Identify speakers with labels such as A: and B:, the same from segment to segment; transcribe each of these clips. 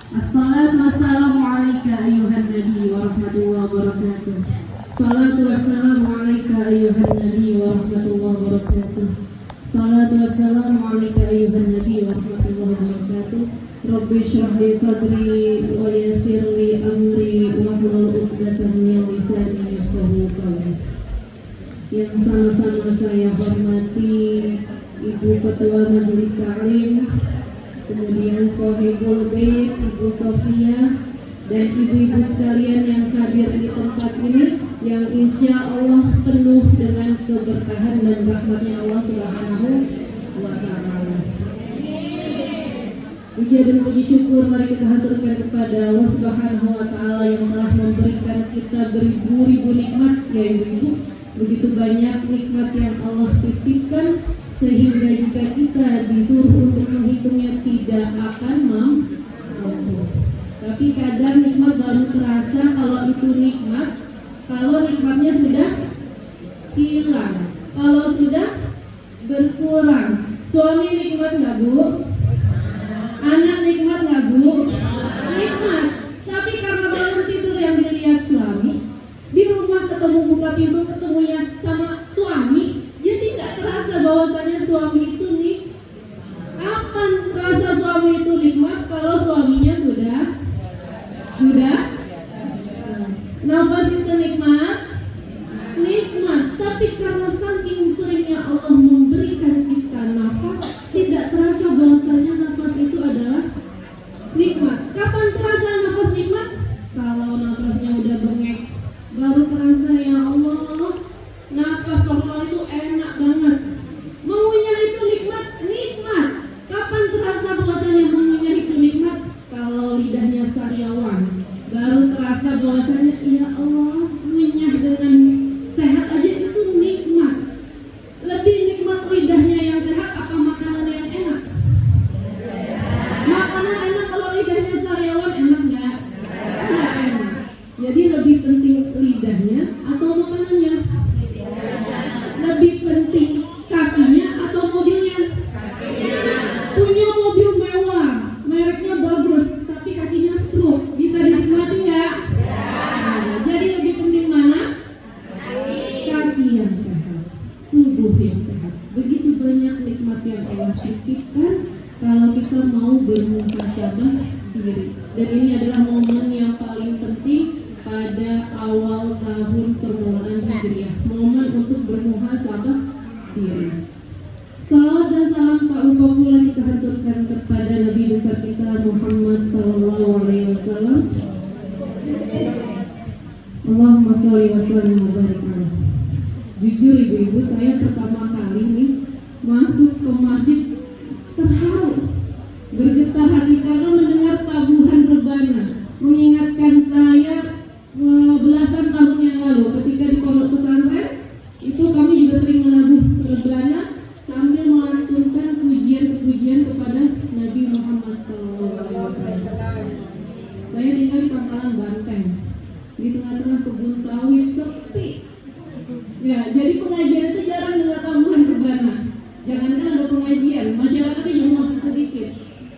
A: Assalatu wassalamu alaika ayyuhan nabi wa rahmatullahi wa barakatuh. Salatu wassalamu alaika ayyuhan nabi wa rahmatullahi wa barakatuh. Salatu wassalamu alaika ayyuhan nabi wa rahmatullahi wa barakatuh. Rabbi shrah li sadri wa yassir li amri wahlul 'uqdatam min lisani yafqahu qawli. Yang sama-sama saya hormati Ibu Ketua Majelis Taklim, kemudian Sohibul Bait Ibu Sofia, dan ibu-ibu sekalian yang hadir di tempat ini, yang insya Allah penuh dengan keberkahan dan rahmatnya Allah Subhanahu wa Ta'ala. Puja dan puji syukur mari kita haturkan kepada Allah Subhanahu wa Ta'ala yang telah memberikan kita beribu-ribu nikmat, ya ibu-ibu. Begitu banyak nikmat yang Allah titipkan, sehingga jika kita disuruh untuk menghitungnya tidak akan mampu. Tapi kadang nikmat baru terasa kalau itu nikmat, kalau nikmatnya sudah hilang, kalau sudah berkurang. Suami nikmat nggak Bu? Anak nikmat nggak Bu? Nikmat. Tapi karena baru tidur yang dilihat suami, di rumah ketemu buka pintu ketemunya sama suami, dia tidak terasa bahwasanya suami itu nih. Kapan terasa suami itu nikmat? Kalau suaminya sudah nafas itu nikmat. Tapi karena saking seringnya Allah memberikan kita nafas, tidak terasa bahwasanya nafas itu adalah nikmat. Kapan terasa nafas nikmat? Kalau nafasnya udah bengek, baru terasa ya Allah, nafas normal itu enak banget. Mengunyah itu nikmat. Kapan terasa bahwasanya mengunyah itu nikmat? Kalau lidahnya sariawan, baru terasa bahwasanya ya Allah, mengunyah dengan sehat aja itu nikmat. Lebih nikmat lidahnya yang sehat apa makanan yang enak? Makanan enak kalau lidahnya sariawan enak nggak? Nggak enak. Jadi lebih penting lidahnya atau makanannya? Lebih penting kakinya atau mobilnya? Punya mobil mewah, mereknya bagus, tapi kakinya stroke, bisa dinikmati nggak? Jadi lebih penting mana? Kaki yang sehat, tubuh yang sehat. Begitu banyak nikmat yang Allah titipkan kalau kita mau bermuhasabah diri. Dan ini adalah momen yang paling penting pada awal tahun permulaan Hijriah, momen untuk bermuhasabah diri. Salawat dan salam tak lupa pula kita haturkan kepada Nabi besar kita Muhammad sallallahu alaihi wasallam. Allahumma sholli wa sallim wa barik alaihi. Jujur ibu-ibu, saya pertama kali nih masuk ke masjid terharu, bergetar hati karena mendengar tabuhan rebana, mengingatkan saya belasan tahun yang lalu ketika di pondok pesantren itu kami juga sering menabuh rebana sambil melantunkan pujian-pujian kepada Nabi Muhammad SAW. Saya tinggal di Pangkalan Banteng, di tengah-tengah kebun sawit sepi. Ya, jadi pengajian itu jarang dengar tabuhan rebana. Jangankan ada pengajian, masyarakatnya juga masih sedikit.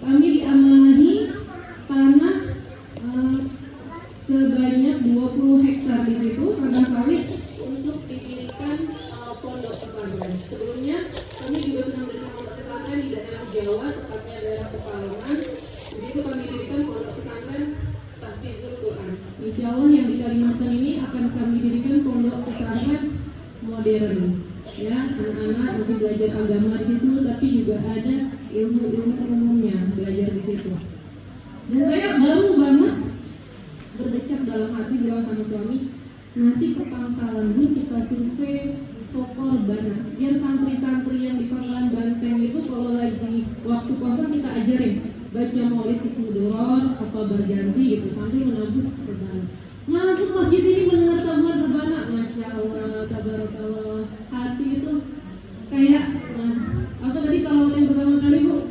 A: Kami diamanahi tanah sebanyak 20 hektar di situ, tanah sawit untuk didirikan pondok pesantren. Sebelumnya kami juga sedang mendirikan pondok pesantren di daerah Jawa, tepatnya daerah Pekalongan. Di situ kami dirikan pondok pesantren Tahfidzul Quran. Insya Allah yang di Kalimantan ini akan kami dirikan pondok pesantren modern. Ya, anak-anak nanti belajar agama di situ, tapi juga ada ilmu-ilmu umumnya belajar di situ. Dan saya baru banget berdecak dalam hati bilang sama suami, nanti ke Pangkalan Bu kita survei pokok banget, biar santri-santri yang di Pangkalan Banteng itu kalau lagi waktu kosong kita ajarin baca maulid Hikmuduror apa berganti gitu sambil menabur rebana. Masuk masjid ini mendengar tabuhan rebana, masya Allah, tabarakallah, hati itu kayak apa tadi salawat yang pertama kali Bu?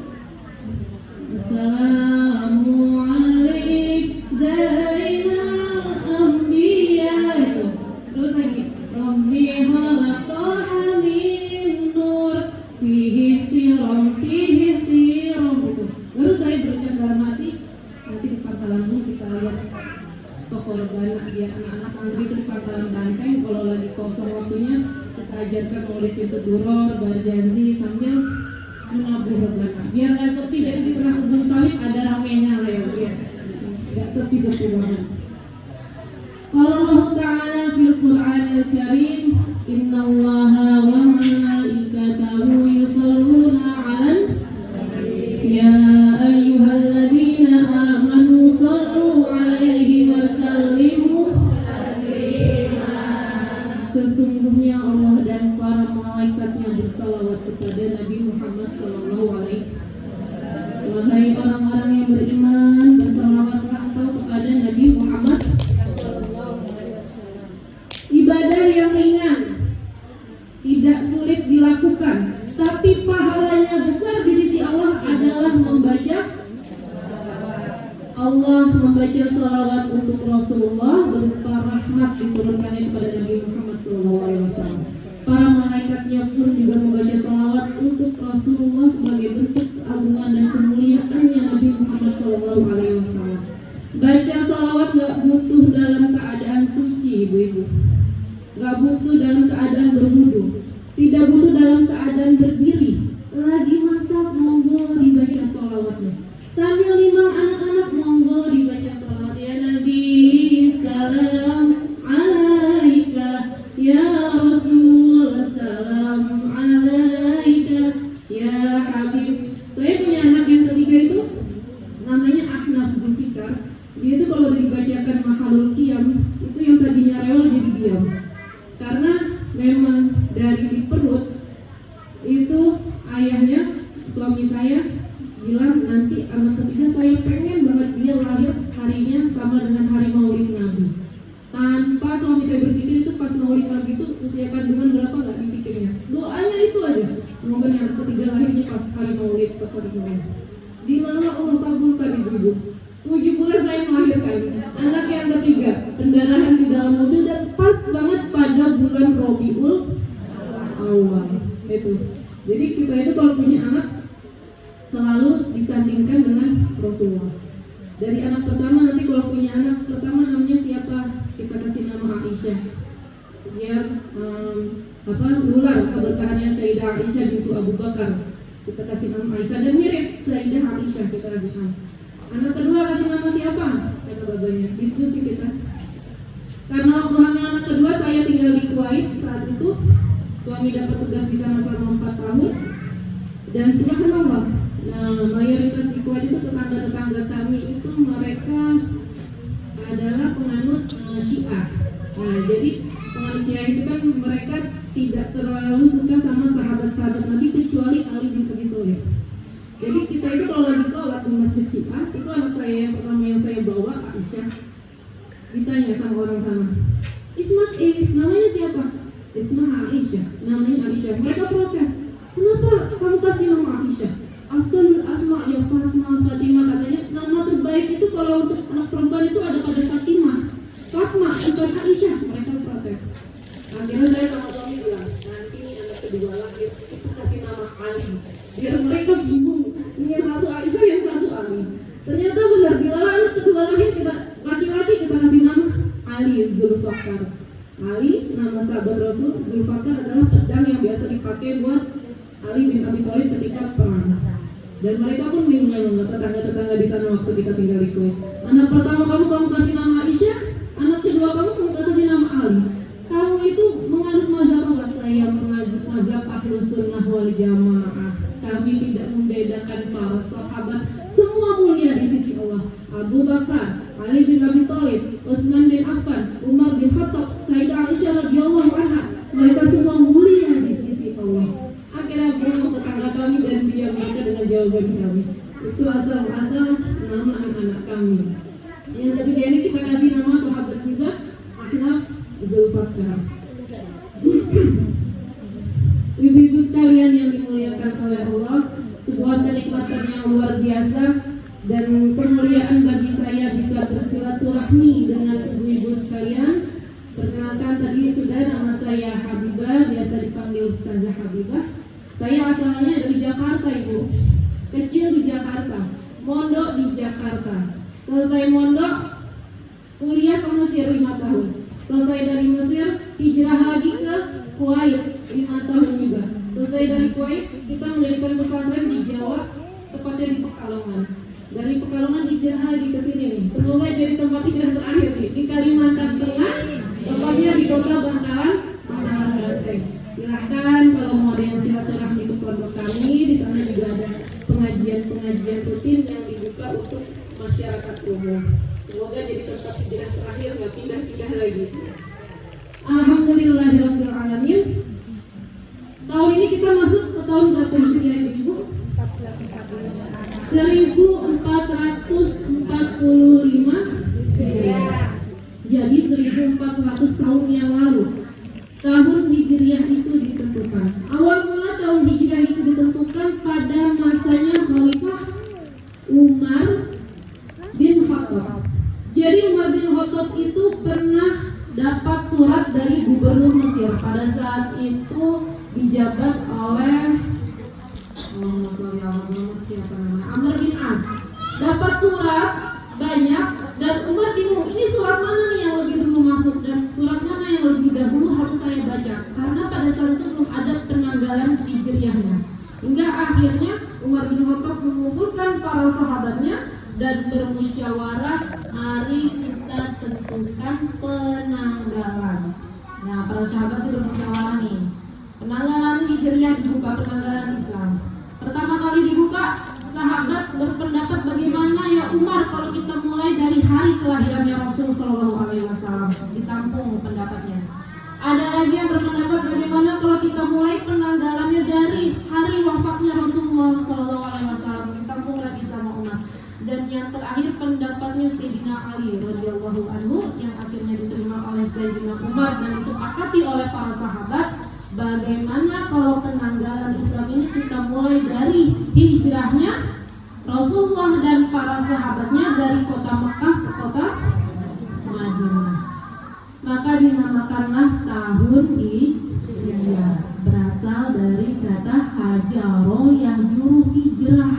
A: Assalamualaikum Zainal Anbiya itu. Terus lagi Rabbi halaqaha min nur fihi tiram itu. Baru saya berucap dalam hati, nanti di Rabbana, biar anak-anak santri itu di pangkalan banteng kalau lagi kosong waktunya kita ajarkan nulis itu duror, berjanji sambil menabur Rabbana. Biar nggak sepi, jadi di tengah kebun sawit ada ramenya lah ya, biar nggak sepi-sepi banget. Qala Allah Ta'ala fil Qur'anil Karim, innallaha wa malaikatahu yusholluna 'alan ya ayyuhalladzina amanu shallu 'alaihi wa sallimu taslima. Sesungguhnya Allah dan para malaikatnya bersalawat kepada Nabi Muhammad sallallahu alaihi wasallam. Wahai orang-orang yang beriman, bersalawatlah engkau kepada Nabi Muhammad. Ibadah yang ringan, tidak sulit dilakukan, tapi pahalanya besar di sisi Allah adalah membaca salawat untuk Rasulullah berupa rahmat diturunkannya kepada Nabi Muhammad SAW. Para malaikatnya pun juga membaca salawat untuk Rasulullah sebagai bentuk keagungan dan kemuliaannya Nabi Muhammad SAW. Baca salawat gak butuh dalam keadaan suci, ibu-ibu. Gak butuh dalam keadaan berwudu, tidak butuh dalam keadaan berdiri. Lagi masak, monggo dibaca salawatnya. Sambil limang anak-anak, monggo dibaca salawat. Ya Nabi, salam alaika. Ya Rasul, salam alaika. Ya Habib. Saya punya anak yang ketiga itu namanya Ahnaf Zulfikar. Dia itu kalau dibacakan Mahalul Qiyam, itu yang tadinya rewel jadi diam. Karena memang dari di perut itu ayahnya, suami saya bilang nanti anak ketiga saya pengen banget dia lahir harinya sama dengan hari Maulid Nabi. Tanpa suami saya berpikir itu pas Maulid Nabi itu usia kandungan berapa nggak dipikirnya. Doanya itu aja. Semoga yang ketiga lahirnya pas hari Maulid, pas hari Maulid. Dilala Allah kabulkan ibu-ibu. 7 bulan saya melahirkan anak yang ketiga, pendarahan di dalam mobil dan pas banget pada bulan Rabiul Awal itu. Jadi kita itu kalau punya anak selalu disandingkan dengan Rasulullah. Dari anak pertama nanti kalau punya anak pertama namanya siapa? Kita kasih nama Aisyah. Dia nular keberkahannya Sayyidah Aisyah bintu Abu Bakar. Kita kasih nama Aisyah dan mirip Sayyidah Aisyah kita kasih nama. Anak kedua kasih nama siapa? Kata babanya. Diskusi kita. Karena waktu hamil anak kedua saya tinggal di Kuwait saat itu. Suami dapat tugas di sana selama 4 tahun. Dan subhanallah, mayoritas di Kuwait itu tetangga-tetangga kami itu mereka adalah penganut Syiah. Jadi penganut Syiah itu kan mereka tidak terlalu suka sama sahabat-sahabat Nabi kecuali Ali bin Abi Thalib. Jadi kita itu kalau lagi sholat di masjid Syiah, itu anak saya yang pertama yang saya bawa, Aisyah, ditanya sama orang sana, Isma namanya siapa? Isma Aisyah, namanya Aisyah. Mereka protes, kenapa kamu kasih nama Aisyah? Afdalul Asma ya Fatimah. Katanya nama terbaik itu kalau untuk anak perempuan itu ada pada Fatimah, bukan Aisyah. Mereka protes. Akhirnya saya sama suami bilang, nanti nih anak kedua lahir itu kasih nama Ali, biar mereka bingung. Ini yang satu Aisyah, yang satu Ali. Ternyata benar, bila anak kedua lahir kita laki-laki kita kasih nama Ali Zulfaqar. Ali nama sahabat Rasul, Zulfaqar adalah pedang yang biasa dipakai buat Ali bin Abi Thalib ketika perang. Dan mereka pun bingung, tetangga-tetangga di sana waktu kita tinggal di Kuwait. Anak pertama kamu kasih nama Aisyah, anak kedua kamu kasih nama Ali. Kamu itu menganut mazhab apa? Saya menganut mazhab Ahlus Sunnah wal Jamaah. Kami tidak membedakan para sahabat, semua mulia di sisi Allah. Abu Bakar, Ali bin Abi Thalib, Utsman bin Affan, Umar bin Khattab, Sayyidah Aisyah radhiyallahu anha, mereka semua mulia di sisi Allah. Akhirnya pulang tetangga kami dan dia mereka dengan jawaban kami. Itu asal-asal nama anak-anak kami. Yang ketiga ini kita kasih nama sahabat juga, Ahnaf Zulfaqar. Ibu-ibu sekalian yang dimuliakan oleh Allah, sebuah kenikmatan yang luar biasa dan kemuliaan bagi saya bisa bersilaturahmi dengan ibu-ibu sekalian. Perkenalkan tadi sudah, nama saya Habibah, biasa dipanggil Ustazah Habibah. Saya asalnya dari Jakarta, ibu. Kecil di Jakarta, mondok di Jakarta. Selesai mondok, kuliah ke Mesir 5 tahun. Selesai dari Mesir, hijrah lagi ke Kuwait 5 tahun juga. Selesai dari Kuwait, kita mendirikan pesantren di Jawa, tepatnya di Pekalongan. Dari Pekalongan hijrah lagi ke sini nih. Semoga jadi tempat hijrah terakhir nih di Kalimantan Tengah, tepatnya di Kota Bangkalan, Banteng. Silahkan kalau mau ada yang silaturahmi ke pondok kami, di sana juga ada pengajian rutin yang dibuka untuk masyarakat umum. Semoga jadi tempat hijrah terakhir, nggak pindah-pindah lagi. Alhamdulillahirabbil alamin. Tahun ini kita masuk ke tahun berapa hijriah ini, Ibu? 1445 Jadi 1400 tahun yang lalu tahun hijriah itu ditentukan. Awal mula tahun hijriah itu ditentukan pada masanya Khalifah Umar bin Khattab. Jadi Umar bin Khattab itu pernah dapat surat dari gubernur Mesir. Pada saat itu dijabat oleh Amr bin As. Dapat surat banyak dan Umar bingung, ini surat mana nih yang lebih dulu masuk dan surat mana yang lebih dahulu harus saya baca, karena pada saat itu belum ada penanggalan hijriahnya. Hingga akhirnya Umar bin Khattab mengumpulkan para sahabatnya dan bermusyawarah, mari kita tentukan penanggalan. Nah, para sahabat itu bermusyawarah nih, penanggalan hijriah dibuka, penanggalan Islam pertama kali dibuka. Sahabat berpendapat, bagaimana ya Umar kalau kita mulai dari hari kelahirannya Rasul Shallallahu Alaihi Wasallam, ditampung pendapatnya. Ada lagi yang berpendapat, bagaimana kalau kita mulai penanggalannya dari hari wafatnya Rasulullah Shallallahu Alaihi Wasallam, ditampung lagi sama Umar. Dan yang terakhir pendapatnya Sayyidina Ali radhiyallahu anhu yang akhirnya diterima oleh Sayyidina Umar dan disepakati oleh para sahabat. Bagaimana kalau penanggalan Islam ini kita mulai dari hijrahnya Rasulullah dan para sahabatnya dari kota Mekah ke kota Madinah. Maka dinamakanlah tahun hijrah, berasal dari kata hajaro yang juru hijrah,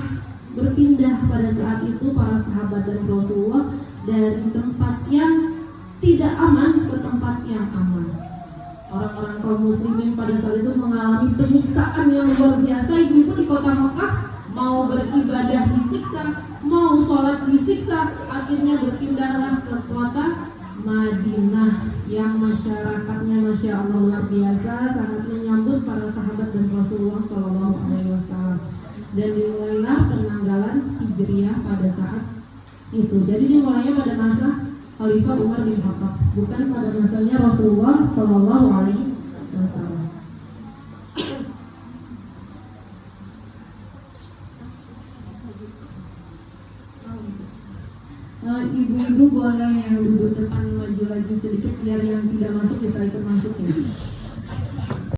A: berpindah pada saat itu para sahabat dan Rasulullah dari tempat yang tidak aman ke tempat yang aman. Orang-orang kaum muslimin pada saat itu mengalami penyiksaan yang luar biasa. Ibu-ibu di kota Mekah mau beribadah disiksa, mau sholat disiksa. Akhirnya berpindahlah ke kota Madinah yang masyarakatnya Masya Allah luar biasa, sangat menyambut para sahabat dan Rasulullah Shallallahu Alaihi Wasallam. Dan dimulailah penanggalan hijriah pada saat itu. Jadi dimulainya pada masa Khalifah Umar bin Khattab, bukan pada masanya Rasulullah Sallallahu Alaihi Wasallam. Ibu-ibu boleh yang duduk depan maju lagi sedikit biar yang tidak masuk bisa ikut masuk ya.